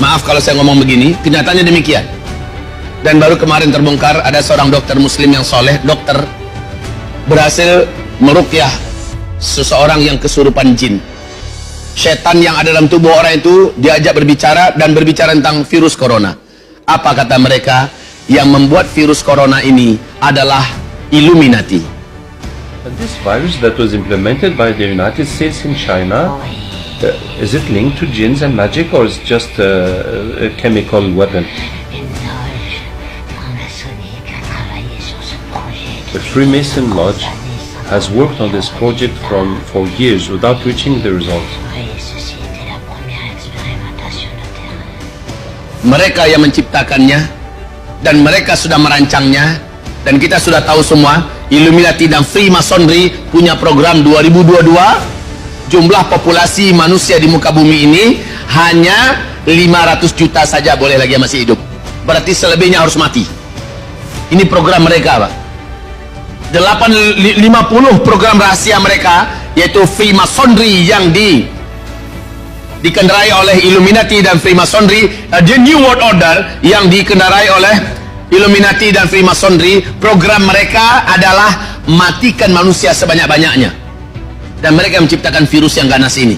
maaf kalau saya ngomong begini, kenyataannya demikian. Dan baru kemarin terbongkar ada seorang dokter muslim yang soleh, dokter berhasil meruqyah seseorang yang kesurupan jin. Setan yang ada dalam tubuh orang itu diajak berbicara dan berbicara tentang virus corona. Apa kata mereka? Yang membuat virus corona ini adalah Illuminati. This virus that was implemented by the United States in China, is it linked to jinns and magic, or is it just a chemical weapon? The Freemason Lodge has worked on this project for years without reaching the results. Mereka yang menciptakannya dan mereka sudah merancangnya, dan kita sudah tahu semua Illuminati dan Freemasonry punya program 2022. Jumlah populasi manusia di muka bumi ini hanya 500 juta saja boleh lagi yang masih hidup, berarti selebihnya harus mati. Ini program mereka, Pak. 50 program rahasia mereka, yaitu Freemasonry yang dikendarai oleh Illuminati dan Freemasonry, The New World Order yang dikendarai oleh Illuminati dan Freemasonry. Program mereka adalah matikan manusia sebanyak-banyaknya, dan mereka menciptakan virus yang ganas ini.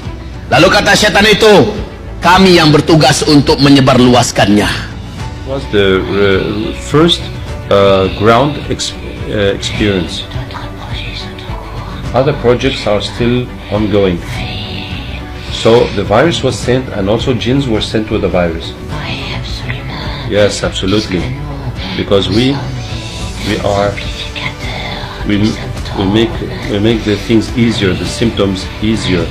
Lalu kata setan itu, kami yang bertugas untuk menyebarluaskannya. Was the first ground experience. Other projects are still ongoing. So the virus was sent, and also jinns were sent with the virus. Yes, absolutely. Because we make the things easier, the symptoms easier.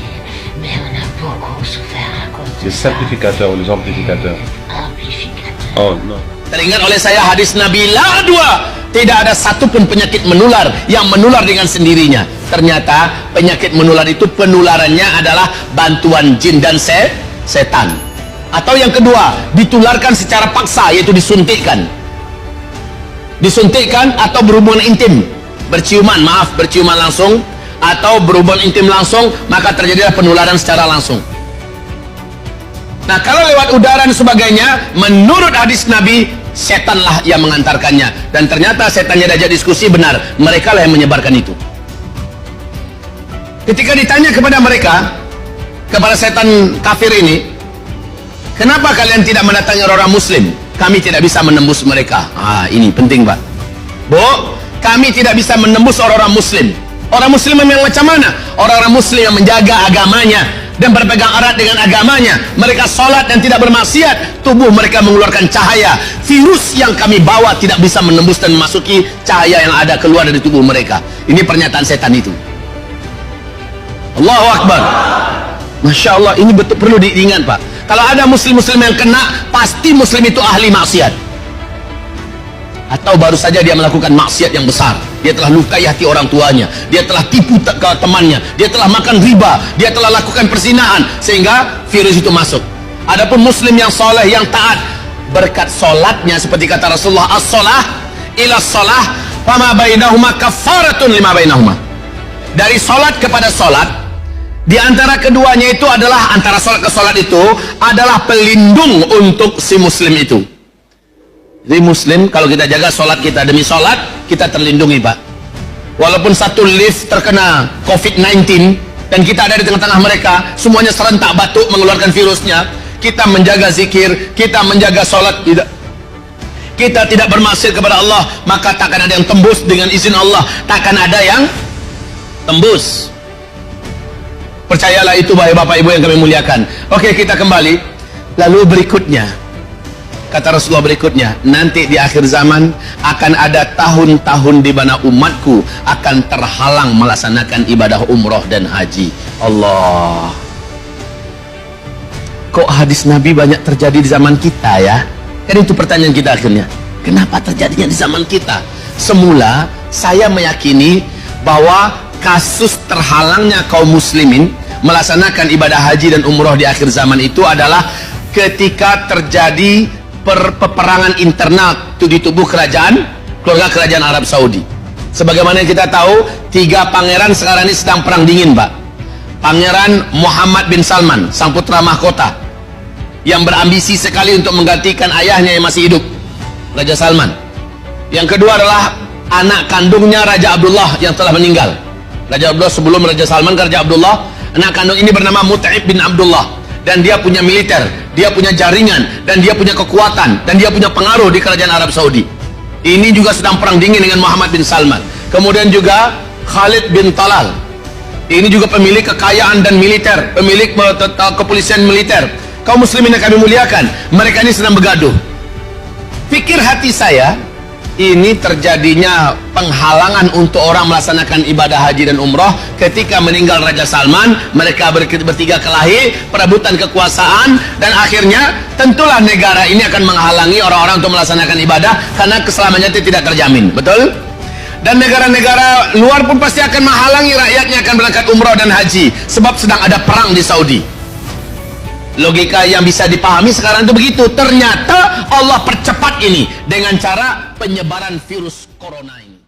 Les simplificateurs, les amplificateurs. Oh no. Teringat oleh saya hadis Nabi, la dua, tidak ada satupun penyakit menular yang menular dengan sendirinya. Ternyata penyakit menular itu penularannya adalah bantuan jin dan setan. Atau yang kedua, ditularkan secara paksa, yaitu disuntikkan. Disuntikkan atau berhubungan intim, berciuman langsung, atau berhubungan intim langsung, maka terjadilah penularan secara langsung. Nah, kalau lewat udara dan sebagainya, menurut hadis Nabi, setanlah yang mengantarkannya. Dan ternyata setannya diajak diskusi, benar, mereka lah yang menyebarkan itu. Ketika ditanya kepada mereka, kepada setan kafir ini, kenapa kalian tidak mendatangi orang muslim? Kami tidak bisa menembus mereka. Ini penting, Pak. Bu, kami tidak bisa menembus orang-orang muslim. Orang muslim yang macam mana? Orang-orang muslim yang menjaga agamanya dan berpegang erat dengan agamanya. Mereka sholat dan tidak bermaksiat. Tubuh mereka mengeluarkan cahaya. Virus yang kami bawa tidak bisa menembus dan memasuki cahaya yang ada keluar dari tubuh mereka. Ini pernyataan setan itu. Allahu Akbar. Masya Allah, ini betul perlu diingat, Pak. Kalau ada muslim-muslim yang kena, pasti muslim itu ahli maksiat, atau baru saja dia melakukan maksiat yang besar. Dia telah lukai hati orang tuanya, dia telah tipu temannya, dia telah makan riba, dia telah lakukan perzinahan, sehingga virus itu masuk. Adapun muslim yang soleh, yang taat, berkat solatnya, seperti kata Rasulullah, as-solah ila solah fama bainahuma kafaratun lima bainahuma. Dari solat kepada solat, di antara keduanya itu adalah, antara solat ke solat itu adalah pelindung untuk si muslim itu. Jadi muslim, kalau kita jaga solat kita demi solat, kita terlindungi, Pak. Walaupun satu lift terkena COVID-19 dan kita ada di tengah-tengah mereka, semuanya serentak batuk mengeluarkan virusnya, kita menjaga zikir, kita menjaga solat, kita tidak bermaksiat kepada Allah, maka takkan ada yang tembus dengan izin Allah, takkan ada yang tembus. Percayalah itu, wahai Bapak Ibu yang kami muliakan. Oke, kita kembali. Lalu berikutnya, kata Rasulullah berikutnya, nanti di akhir zaman akan ada tahun-tahun di mana umatku akan terhalang melaksanakan ibadah umroh dan haji. Allah. Kok hadis Nabi banyak terjadi di zaman kita ya? Kan itu pertanyaan kita akhirnya. Kenapa terjadinya di zaman kita? Semula saya meyakini bahwa kasus terhalangnya kaum muslimin melaksanakan ibadah haji dan umroh di akhir zaman itu adalah ketika terjadi peperangan internal di tubuh keluarga kerajaan Arab Saudi. Sebagaimana yang kita tahu, 3 pangeran sekarang ini sedang perang dingin, Pak. Pangeran Muhammad bin Salman, sang putra mahkota, yang berambisi sekali untuk menggantikan ayahnya yang masih hidup, Raja Salman. Yang kedua adalah anak kandungnya Raja Abdullah yang telah meninggal. Raja Abdullah sebelum Raja Salman ke Raja Abdullah, anak kandung ini bernama Mut'ib bin Abdullah, dan dia punya militer, dia punya jaringan, dan dia punya kekuatan, dan dia punya pengaruh di kerajaan Arab Saudi. Ini juga sedang perang dingin dengan Muhammad bin Salman. Kemudian juga Khalid bin Talal, ini juga pemilik kekayaan dan militer, pemilik kepolisian militer. Kaum muslimin yang kami muliakan, mereka ini sedang bergaduh. Pikir hati saya, ini terjadinya penghalangan untuk orang melaksanakan ibadah haji dan umrah ketika meninggal Raja Salman. Mereka bertiga kelahi, perebutan kekuasaan, dan akhirnya tentulah negara ini akan menghalangi orang-orang untuk melaksanakan ibadah karena keselamatannya tidak terjamin. Betul? Dan negara-negara luar pun pasti akan menghalangi rakyatnya akan berangkat umrah dan haji sebab sedang ada perang di Saudi. Logika yang bisa dipahami sekarang itu begitu. Ternyata Allah percepat ini dengan cara penyebaran virus corona ini.